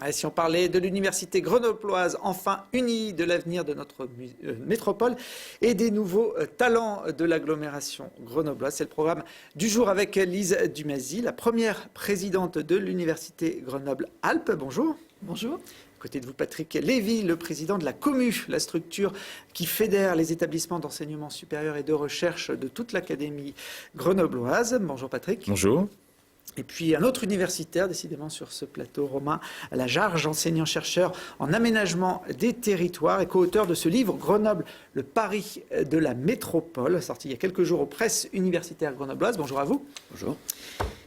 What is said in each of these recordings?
Allez, si on parlait de l'université grenobloise, enfin unie, de l'avenir de notre métropole et des nouveaux talents de l'agglomération grenobloise. C'est le programme du jour avec Lise Dumazy, la première présidente de l'université Grenoble-Alpes. Bonjour. Bonjour. À côté de vous, Patrick Lévy, le président de la COMU, la structure qui fédère les établissements d'enseignement supérieur et de recherche de toute l'académie grenobloise. Bonjour Patrick. Bonjour. Et puis un autre universitaire, décidément sur ce plateau, Romain Lajarge, enseignant-chercheur en aménagement des territoires et co-auteur de ce livre Grenoble, le Paris de la métropole, sorti il y a quelques jours aux presses universitaires grenobloises. Bonjour à vous. Bonjour.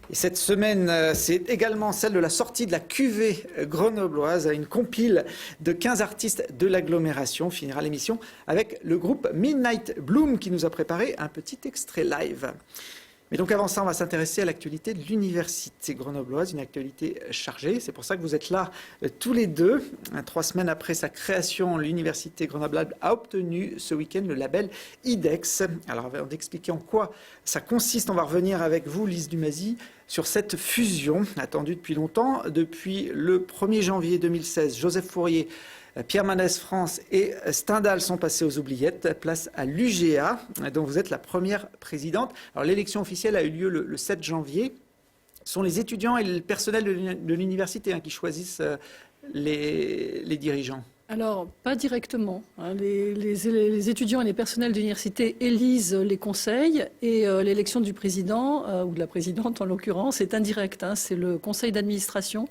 Et cette semaine, c'est également celle de la sortie de la cuvée grenobloise, une compile de 15 artistes de l'agglomération. On finira l'émission avec le groupe Midnight Bloom qui nous a préparé un petit extrait live. Mais donc avant ça, on va s'intéresser à l'actualité de l'université grenobloise, une actualité chargée. C'est pour ça que vous êtes là tous les deux. 3 semaines après sa création, l'université Grenoble-Alpes a obtenu ce week-end le label IDEX. Alors avant d'expliquer en quoi ça consiste, on va revenir avec vous, Lise Dumazy, sur cette fusion attendue depuis longtemps. Depuis le 1er janvier 2016, Joseph Fourier, Pierre Mendès France et Stendhal sont passés aux oubliettes. Place à l'UGA, dont vous êtes la première présidente. Alors l'élection officielle a eu lieu le 7 janvier. Ce sont les étudiants et le personnel de l'université qui choisissent les dirigeants. Alors, pas directement. Les étudiants et les personnels de l'université élisent les conseils et l'élection du président, ou de la présidente en l'occurrence, est indirecte. C'est le conseil d'administration,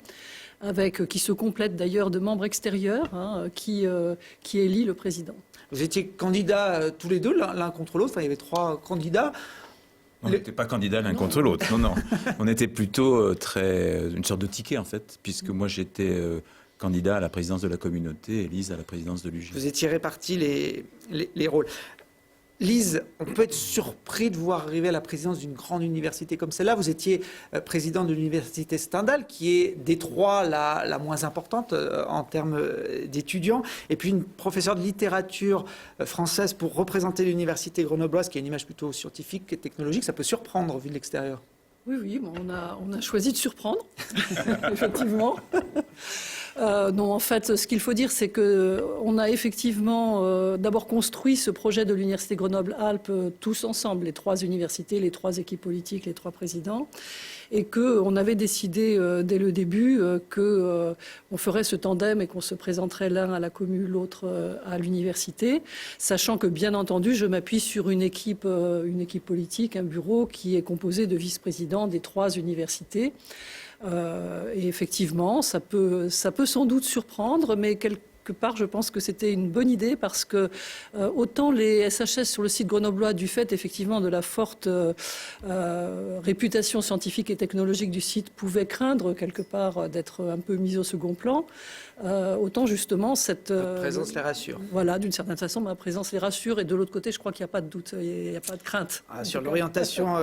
qui se complète d'ailleurs de membres extérieurs, qui élit le président. Vous étiez candidats tous les deux, l'un contre l'autre. Enfin, il y avait 3 candidats. On n'était pas candidats l'un contre l'autre. Non, non. On était plutôt une sorte de ticket, en fait, puisque moi, j'étais candidat à la présidence de la communauté et Lise à la présidence de l'UGA. Vous étiez répartis les rôles. Lise, on peut être surpris de voir arriver à la présidence d'une grande université comme celle-là. Vous étiez président de l'université Stendhal, qui est des 3 la moins importante en termes d'étudiants. Et puis une professeure de littérature française pour représenter l'université grenobloise, qui a une image plutôt scientifique et technologique. Ça peut surprendre vu de l'extérieur. Oui, bon, on a choisi de surprendre, effectivement. Non, en fait, ce qu'il faut dire, c'est qu'on a effectivement d'abord construit ce projet de l'université Grenoble-Alpes tous ensemble, les 3 universités, les 3 équipes politiques, les 3 présidents, et qu'on avait décidé dès le début qu'on ferait ce tandem et qu'on se présenterait l'un à la commune, l'autre à l'université, sachant que, bien entendu, je m'appuie sur une équipe politique, un bureau qui est composé de vice-présidents des 3 universités. Et effectivement, ça peut sans doute surprendre, mais quelque part, je pense que c'était une bonne idée parce que autant les SHS sur le site grenoblois, du fait effectivement de la forte réputation scientifique et technologique du site, pouvaient craindre quelque part d'être un peu mis au second plan, autant justement cette présence les rassure. Voilà, d'une certaine façon, ma présence les rassure et de l'autre côté, je crois qu'il n'y a pas de doute, il n'y a pas de crainte. Sur l'orientation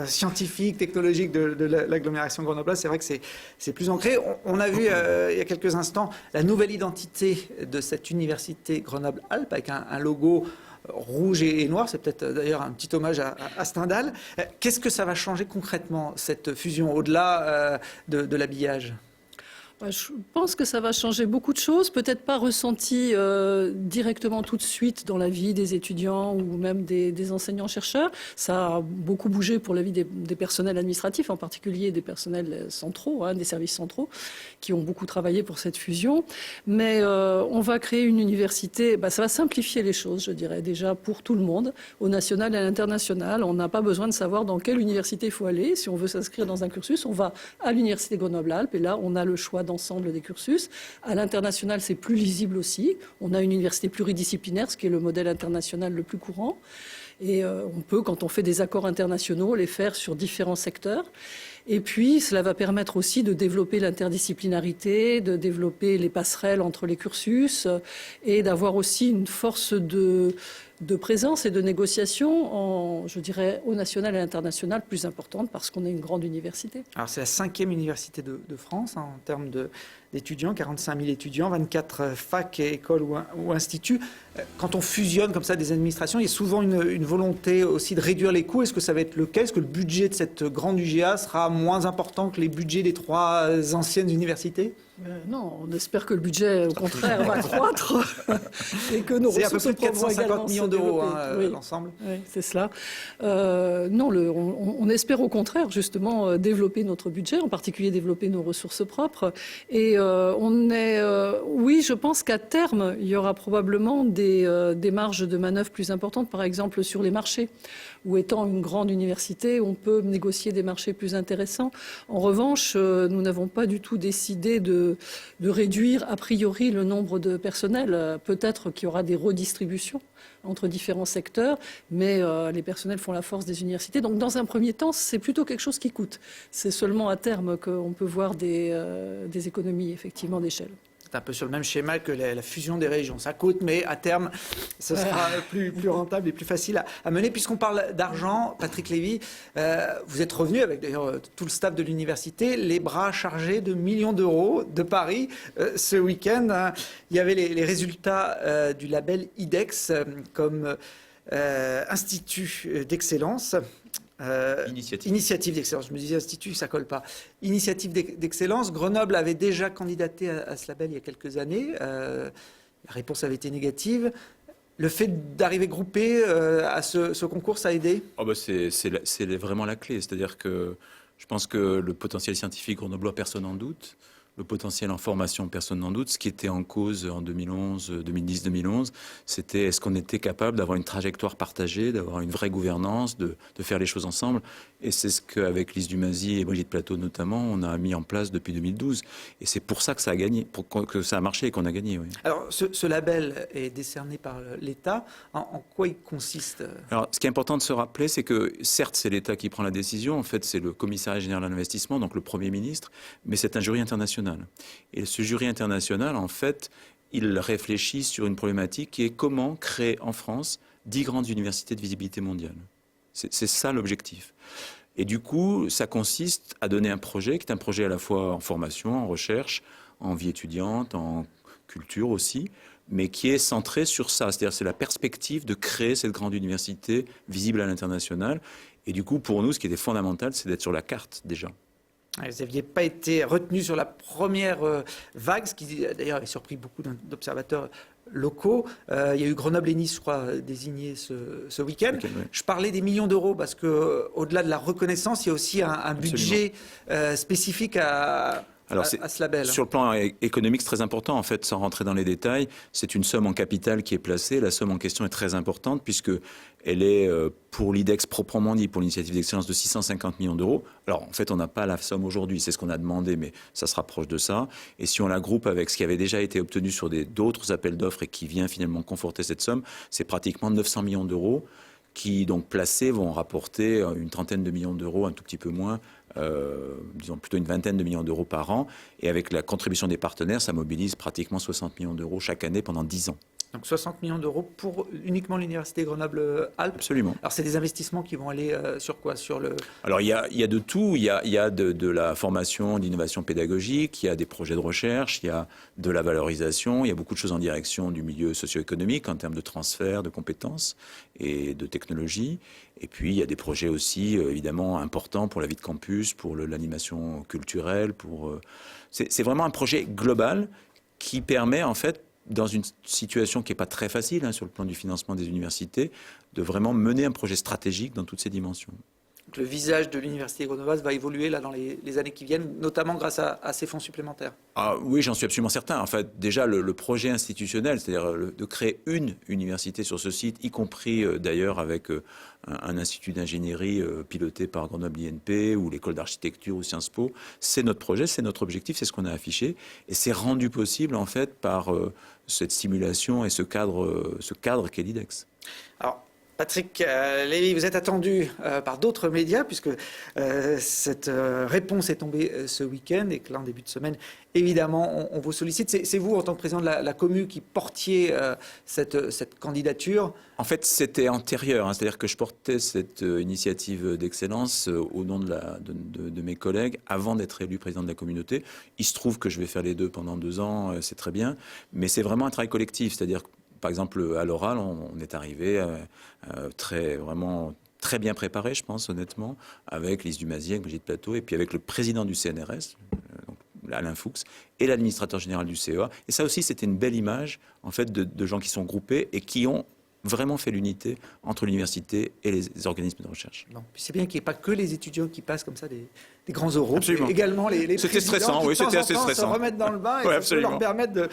scientifique, technologique de l'agglomération grenobloise, c'est vrai que c'est plus ancré. On a vu il y a quelques instants la nouvelle identité de cette université Grenoble-Alpes avec un logo rouge et noir. C'est peut-être d'ailleurs un petit hommage à Stendhal. Qu'est-ce que ça va changer concrètement, cette fusion, au-delà de l'habillage ? Je pense que ça va changer beaucoup de choses, peut-être pas ressenties directement tout de suite dans la vie des étudiants ou même des enseignants-chercheurs. Ça a beaucoup bougé pour la vie des personnels administratifs, en particulier des personnels centraux, des services centraux, qui ont beaucoup travaillé pour cette fusion. Mais on va créer une université, ça va simplifier les choses, je dirais, déjà pour tout le monde, au national et à l'international. On n'a pas besoin de savoir dans quelle université il faut aller. Si on veut s'inscrire dans un cursus, on va à l'université Grenoble-Alpes et là, on a le choix d'ensemble des cursus. À l'international, c'est plus lisible aussi. On a une université pluridisciplinaire, ce qui est le modèle international le plus courant. Et on peut, quand on fait des accords internationaux, les faire sur différents secteurs. Et puis, cela va permettre aussi de développer l'interdisciplinarité, de développer les passerelles entre les cursus et d'avoir aussi une force de présence et de négociation, je dirais, au national et à l'international, plus importante parce qu'on est une grande université. Alors c'est la 5e université de France en termes d'étudiants, 45 000 étudiants, 24 facs, écoles ou instituts. Quand on fusionne comme ça des administrations, il y a souvent une volonté aussi de réduire les coûts. Est-ce que ça va être le cas? Est-ce que le budget de cette grande UGA sera moins important que les budgets des 3 anciennes universités? Non, on espère que le budget, au contraire, va croître et que nos ressources c'est à peu près 450 millions d'euros l'ensemble. Oui, c'est cela. Non, on espère au contraire justement développer notre budget, en particulier développer nos ressources propres. Et oui, je pense qu'à terme, il y aura probablement des marges de manœuvre plus importantes, par exemple sur les marchés, où étant une grande université, on peut négocier des marchés plus intéressants. En revanche, nous n'avons pas du tout décidé de réduire a priori le nombre de personnels. Peut-être qu'il y aura des redistributions entre différents secteurs, mais les personnels font la force des universités. Donc dans un premier temps, c'est plutôt quelque chose qui coûte. C'est seulement à terme qu'on peut voir des économies effectivement d'échelle. C'est un peu sur le même schéma que la fusion des régions. Ça coûte, mais à terme, ce sera plus rentable et plus facile à mener. Puisqu'on parle d'argent, Patrick Lévy, vous êtes revenu avec d'ailleurs tout le staff de l'université, les bras chargés de millions d'euros de Paris ce week-end. Il y avait les résultats du label IDEX comme institut d'excellence. Initiative d'excellence. Je me disais institut, ça colle pas. Initiative d'excellence. Grenoble avait déjà candidaté à ce label il y a quelques années. La réponse avait été négative. Le fait d'arriver groupé à ce concours, ça a aidé? C'est vraiment la clé. C'est-à-dire que je pense que le potentiel scientifique grenoblois, personne n'en doute. Le potentiel en formation, personne n'en doute. Ce qui était en cause en 2010-2011, c'était est-ce qu'on était capable d'avoir une trajectoire partagée, d'avoir une vraie gouvernance, de faire les choses ensemble. Et c'est ce qu'avec Lise Dumazy et Brigitte Plateau notamment, on a mis en place depuis 2012. Et c'est pour ça que ça a gagné, que ça a marché et qu'on a gagné. Oui. Alors, ce label est décerné par l'État. En quoi il consiste? Alors, ce qui est important de se rappeler, c'est que certes, c'est l'État qui prend la décision. En fait, c'est le Commissariat général à l'investissement, donc le Premier ministre, mais c'est un jury international. Et ce jury international, en fait, il réfléchit sur une problématique qui est comment créer en France 10 grandes universités de visibilité mondiale. C'est ça l'objectif. Et du coup, ça consiste à donner un projet qui est un projet à la fois en formation, en recherche, en vie étudiante, en culture aussi, mais qui est centré sur ça. C'est-à-dire c'est la perspective de créer cette grande université visible à l'international. Et du coup, pour nous, ce qui était fondamental, c'est d'être sur la carte déjà. Vous n'aviez pas été retenu sur la première vague, ce qui d'ailleurs avait surpris beaucoup d'observateurs locaux. Il y a eu Grenoble et Nice, je crois, désignés ce week-end. Okay, ouais. Je parlais des millions d'euros parce qu'au-delà de la reconnaissance, il y a aussi un budget spécifique à ce label. Sur le plan économique, c'est très important. En fait, sans rentrer dans les détails, c'est une somme en capital qui est placée. La somme en question est très importante puisque elle est pour l'IDEX proprement dit, pour l'initiative d'excellence, de 650 millions d'euros. Alors, en fait, on n'a pas la somme aujourd'hui. C'est ce qu'on a demandé, mais ça se rapproche de ça. Et si on la groupe avec ce qui avait déjà été obtenu sur d'autres appels d'offres et qui vient finalement conforter cette somme, c'est pratiquement 900 millions d'euros qui, donc placés, vont rapporter une trentaine de millions d'euros, un tout petit peu moins, disons plutôt une vingtaine de millions d'euros par an. Et avec la contribution des partenaires, ça mobilise pratiquement 60 millions d'euros chaque année pendant 10 ans. Donc 60 millions d'euros pour uniquement l'Université Grenoble-Alpes. Absolument. Alors c'est des investissements qui vont aller sur quoi? Alors il y a de tout. Il y a de la formation, d'innovation pédagogique, il y a des projets de recherche, il y a de la valorisation, il y a beaucoup de choses en direction du milieu socio-économique en termes de transfert de compétences et de technologies. Et puis il y a des projets aussi évidemment importants pour la vie de campus, pour l'animation culturelle. C'est vraiment un projet global qui permet en fait, dans une situation qui n'est pas très facile sur le plan du financement des universités, de vraiment mener un projet stratégique dans toutes ces dimensions. Donc le visage de l'Université grenobloise va évoluer là, dans les années qui viennent, notamment grâce à ces fonds supplémentaires. Oui, j'en suis absolument certain. En fait, déjà, le projet institutionnel, c'est-à-dire de créer une université sur ce site, y compris d'ailleurs avec un institut d'ingénierie piloté par Grenoble INP ou l'école d'architecture ou Sciences Po, c'est notre projet, c'est notre objectif, c'est ce qu'on a affiché. Et c'est rendu possible, en fait, par cette stimulation et ce cadre qu'est l'IDEX. Alors, Patrick Lévy, vous êtes attendu par d'autres médias puisque cette réponse est tombée ce week-end et que là, en début de semaine, évidemment, on vous sollicite. C'est vous, en tant que président de la commu, qui portiez cette candidature. En fait, c'était antérieur, hein, c'est-à-dire que je portais cette initiative d'excellence au nom de mes collègues avant d'être élu président de la communauté. Il se trouve que je vais faire les deux pendant 2 ans, c'est très bien, mais c'est vraiment un travail collectif, c'est-à-dire par exemple, à l'oral, on est arrivé vraiment très bien préparé, je pense, honnêtement, avec Lise Dumazier, avec Brigitte Plateau, et puis avec le président du CNRS, Alain Fuchs, et l'administrateur général du CEA. Et ça aussi, c'était une belle image, en fait, de gens qui sont groupés et qui ont vraiment fait l'unité entre l'université et les organismes de recherche. Bon, c'est bien qu'il n'y ait pas que les étudiants qui passent comme ça des grands oraux. Absolument. Également les C'était stressant, oui, c'était assez stressant. Se remettre dans le bain et ouais, ça peut leur permettre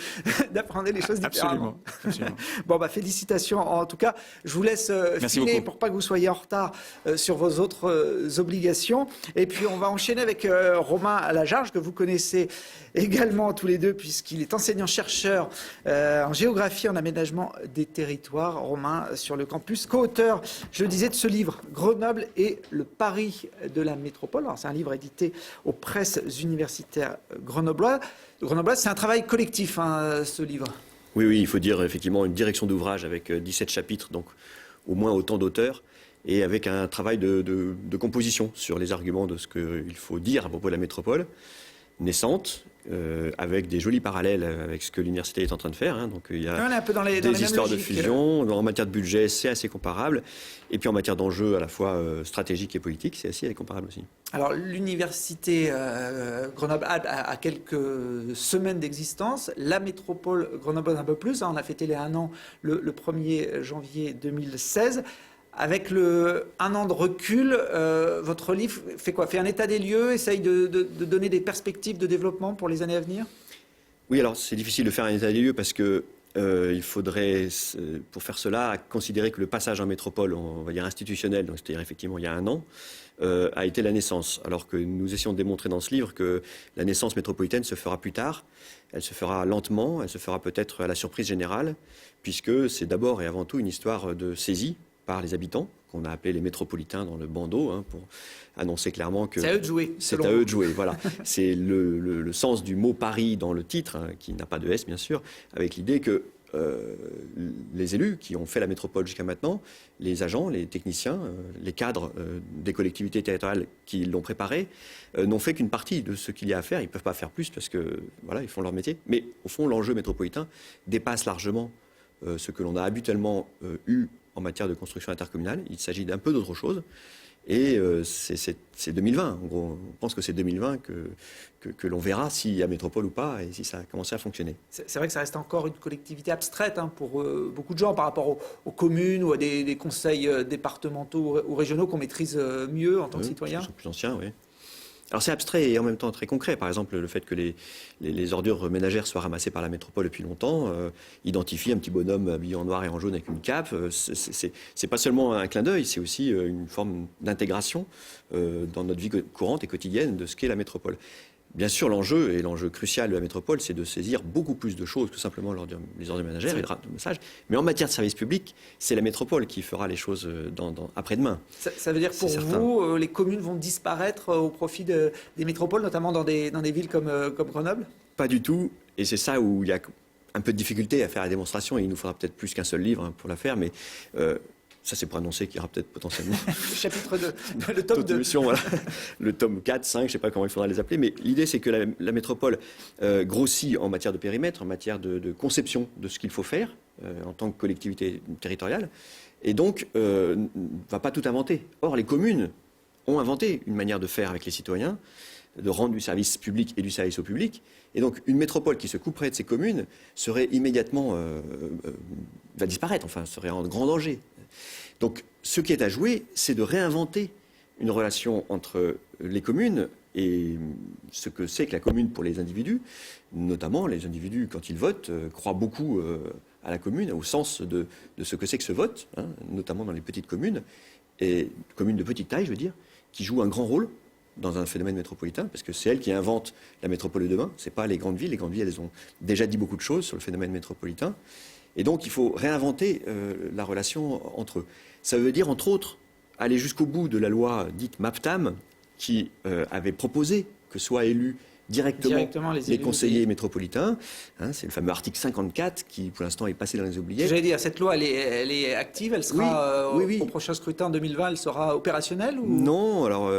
d'apprendre les choses différemment. Absolument. Bon, félicitations. En tout cas, je vous laisse filer pour pas que vous soyez en retard sur vos autres obligations. Et puis, on va enchaîner avec Romain Lajarge, que vous connaissez également tous les deux, puisqu'il est enseignant-chercheur en géographie, en aménagement des territoires. Romain, sur le campus, co-auteur, je le disais, de ce livre, Grenoble et le Paris de la métropole. Alors, c'est un livre édité aux presses universitaires grenobloises. C'est un travail collectif, ce livre. Oui, il faut dire effectivement une direction d'ouvrage avec 17 chapitres, donc au moins autant d'auteurs, et avec un travail de composition sur les arguments de ce qu'il faut dire à propos de la métropole naissante, avec des jolis parallèles avec ce que l'université est en train de faire. Hein. Donc il y a un peu dans des histoires de fusion. En matière de budget, c'est assez comparable. Et puis en matière d'enjeux à la fois stratégiques et politiques, c'est assez comparable aussi. Alors l'université Grenoble a quelques semaines d'existence. La métropole Grenoble un peu plus. On a fêté les 1 an le 1er janvier 2016. Avec le 1 an de recul, votre livre fait quoi? Fait un état des lieux, essaye de donner des perspectives de développement pour les années à venir? Oui, alors c'est difficile de faire un état des lieux parce que il faudrait, pour faire cela, considérer que le passage en métropole, on va dire institutionnel, donc c'est-à-dire effectivement il y a 1 an, a été la naissance. Alors que nous essayons de démontrer dans ce livre que la naissance métropolitaine se fera plus tard, elle se fera lentement, elle se fera peut-être à la surprise générale, puisque c'est d'abord et avant tout une histoire de saisie par les habitants, qu'on a appelés les métropolitains dans le bandeau, hein, pour annoncer clairement que... C'est à eux de jouer. C'est à eux de jouer, voilà. C'est le sens du mot Paris dans le titre, hein, qui n'a pas de S, bien sûr, avec l'idée que les élus qui ont fait la métropole jusqu'à maintenant, les agents, les techniciens, les cadres des collectivités territoriales qui l'ont préparée, n'ont fait qu'une partie de ce qu'il y a à faire. Ils ne peuvent pas faire plus parce que, voilà, ils font leur métier. Mais au fond, l'enjeu métropolitain dépasse largement ce que l'on a habituellement eu en matière de construction intercommunale. Il s'agit d'un peu d'autre chose. Et c'est 2020. En gros, on pense que c'est 2020 que l'on verra s'il y a métropole ou pas et si ça a commencé à fonctionner. C'est vrai que ça reste encore une collectivité abstraite pour beaucoup de gens par rapport aux communes ou à des conseils départementaux ou régionaux qu'on maîtrise mieux en tant que citoyen. Ils sont plus anciens, oui. Alors c'est abstrait et en même temps très concret. Par exemple, le fait que les ordures ménagères soient ramassées par la métropole depuis longtemps, identifie un petit bonhomme habillé en noir et en jaune avec une cape. C'est pas seulement un clin d'œil, c'est aussi une forme d'intégration dans notre vie courante et quotidienne de ce qu'est la métropole. Bien sûr, l'enjeu, et l'enjeu crucial de la métropole, c'est de saisir beaucoup plus de choses que simplement les ordures ménagères et le ramassage. Mais en matière de service public, c'est la métropole qui fera les choses après-demain. Ça veut dire que pour vous, les communes vont disparaître au profit des métropoles, notamment dans des villes comme Grenoble? Pas du tout. Et c'est ça où il y a un peu de difficulté à faire la démonstration. Et il nous faudra peut-être plus qu'un seul livre pour la faire. Mais ça, c'est pour annoncer qu'il y aura peut-être potentiellement... le chapitre 2, le tome 2. Voilà. Le tome 4, 5, je ne sais pas comment il faudra les appeler. Mais l'idée, c'est que la métropole grossit en matière de périmètre, en matière de conception de ce qu'il faut faire en tant que collectivité territoriale. Et donc, ne va pas tout inventer. Or, les communes ont inventé une manière de faire avec les citoyens, de rendre du service public et du service au public. Et donc, une métropole qui se couperait de ces communes serait immédiatement... va disparaître, enfin, serait en grand danger. Donc, ce qui est à jouer, c'est de réinventer une relation entre les communes et ce que c'est que la commune pour les individus. Notamment, les individus, quand ils votent, croient beaucoup à la commune, au sens de ce que c'est que ce vote, hein, notamment dans les petites communes, et communes de petite taille, je veux dire, qui jouent un grand rôle dans un phénomène métropolitain, parce que c'est elles qui inventent la métropole de demain. Ce n'est pas les grandes villes. Les grandes villes, elles ont déjà dit beaucoup de choses sur le phénomène métropolitain. Et donc, il faut réinventer la relation entre eux. Ça veut dire, entre autres, aller jusqu'au bout de la loi dite MAPTAM, qui avait proposé que soient élus directement les élus conseillers métropolitains. Hein, c'est le fameux article 54 qui, pour l'instant, est passé dans les oubliettes. J'allais dire, cette loi, elle est active, elle sera oui. au prochain scrutin en 2020, elle sera opérationnelle ou... Non, alors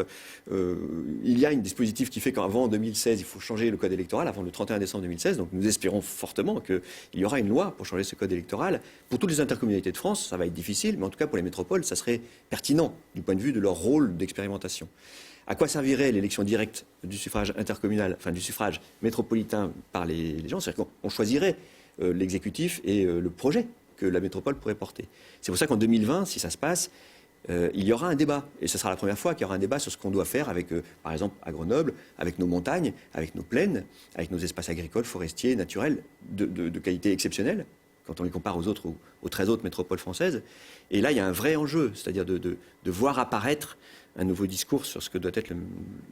il y a un dispositif qui fait qu'avant 2016, il faut changer le code électoral, avant le 31 décembre 2016. Donc nous espérons fortement qu'il y aura une loi pour changer ce code électoral. Pour toutes les intercommunalités de France, ça va être difficile, mais en tout cas pour les métropoles, ça serait pertinent du point de vue de leur rôle d'expérimentation. À quoi servirait l'élection directe du suffrage intercommunal, enfin du suffrage métropolitain par les gens? C'est-à-dire qu'on choisirait l'exécutif et le projet que la métropole pourrait porter. C'est pour ça qu'en 2020, si ça se passe, il y aura un débat. Et ce sera la première fois qu'il y aura un débat sur ce qu'on doit faire avec, par exemple, à Grenoble, avec nos montagnes, avec nos plaines, avec nos espaces agricoles, forestiers, naturels, de qualité exceptionnelle, quand on les compare aux 13 autres métropoles françaises. Et là, il y a un vrai enjeu, c'est-à-dire de voir apparaître un nouveau discours sur ce que doit être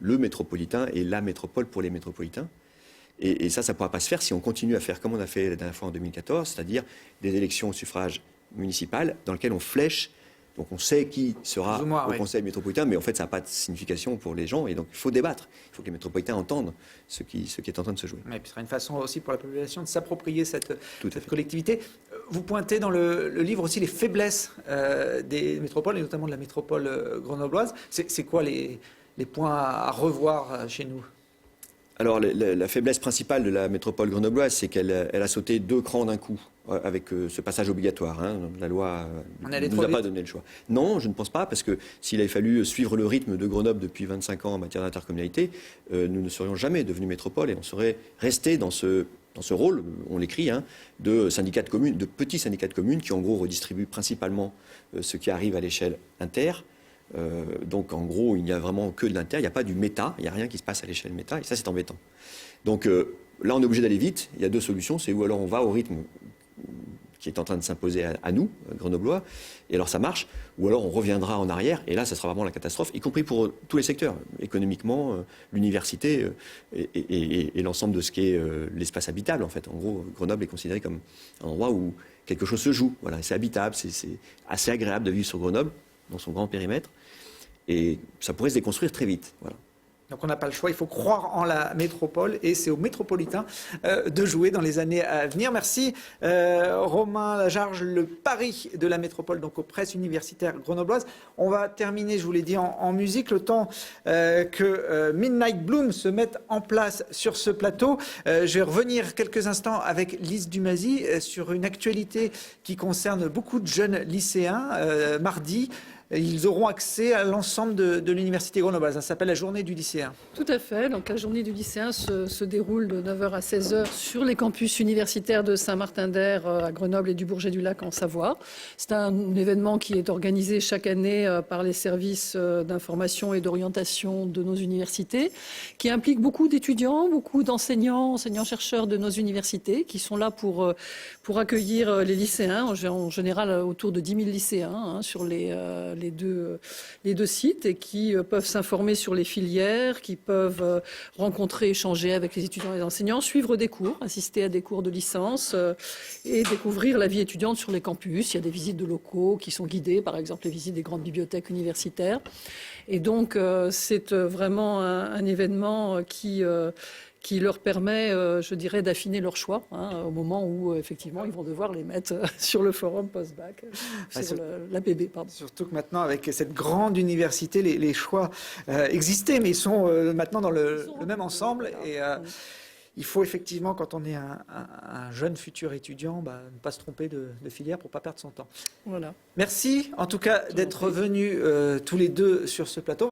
le métropolitain et la métropole pour les métropolitains. Et ça ne pourra pas se faire si on continue à faire comme on a fait la dernière fois en 2014, c'est-à-dire des élections au suffrage municipal dans lesquelles on flèche. Donc on sait qui sera au conseil métropolitain, mais en fait ça n'a pas de signification pour les gens. Et donc il faut débattre. Il faut que les métropolitains entendent ce qui est en train de se jouer. Et puis ce sera une façon aussi pour la population de s'approprier cette collectivité. Vous pointez dans le livre aussi les faiblesses des métropoles, et notamment de la métropole grenobloise. C'est quoi les points à revoir chez nous? Alors la faiblesse principale de la métropole grenobloise, c'est qu'elle a sauté 2 crans d'un coup avec ce passage obligatoire. Hein. La loi ne nous a pas donné le choix. Non, je ne pense pas, parce que s'il avait fallu suivre le rythme de Grenoble depuis 25 ans en matière d'intercommunalité, nous ne serions jamais devenus métropole et on serait resté dans ce rôle, on l'écrit, hein, de syndicats de communes, de petits syndicats de communes qui en gros redistribuent principalement ce qui arrive à l'échelle inter. Donc en gros, il n'y a vraiment que de l'inter, il n'y a pas du méta, il n'y a rien qui se passe à l'échelle méta, et ça c'est embêtant. Donc là on est obligé d'aller vite, il y a 2 solutions, c'est ou alors on va au rythme qui est en train de s'imposer à nous, Grenoblois, et alors ça marche, ou alors on reviendra en arrière, et là ça sera vraiment la catastrophe, y compris pour tous les secteurs, économiquement, l'université et l'ensemble de ce qui est l'espace habitable en fait. En gros, Grenoble est considéré comme un endroit où quelque chose se joue, voilà, c'est habitable, c'est assez agréable de vivre sur Grenoble, dans son grand périmètre, et ça pourrait se déconstruire très vite. Voilà. Donc on n'a pas le choix, il faut croire en la métropole et c'est aux métropolitains de jouer dans les années à venir. Merci Romain Lajarge, le pari de la métropole, donc aux presses universitaires grenobloises. On va terminer, je vous l'ai dit, en musique, le temps que Midnight Bloom se mette en place sur ce plateau. Je vais revenir quelques instants avec Lise Dumazy sur une actualité qui concerne beaucoup de jeunes lycéens. Mardi, ils auront accès à l'ensemble de l'université grenobloise. Ça s'appelle la journée du lycéen. Tout à fait. Donc la journée du lycéen se déroule de 9h à 16h sur les campus universitaires de Saint-Martin-d'Air à Grenoble et du Bourget-du-Lac en Savoie. C'est un événement qui est organisé chaque année par les services d'information et d'orientation de nos universités, qui implique beaucoup d'étudiants, beaucoup d'enseignants, enseignants-chercheurs de nos universités, qui sont là pour accueillir les lycéens, en général autour de 10 000 lycéens sur les deux sites, et qui peuvent s'informer sur les filières, qui peuvent rencontrer, échanger avec les étudiants et les enseignants, suivre des cours, assister à des cours de licence et découvrir la vie étudiante sur les campus. Il y a des visites de locaux qui sont guidées, par exemple les visites des grandes bibliothèques universitaires. Et donc c'est vraiment un événement qui leur permet, je dirais, d'affiner leur choix au moment où, effectivement, ils vont devoir les mettre sur le forum post-bac, sur l'APB. Surtout que maintenant, avec cette grande université, les choix existaient, mais ils sont maintenant dans le même ensemble. Et il faut effectivement, quand on est un jeune futur étudiant, ne pas se tromper de filière pour ne pas perdre son temps. Voilà. Merci, en tout cas, d'être venus tous les deux sur ce plateau.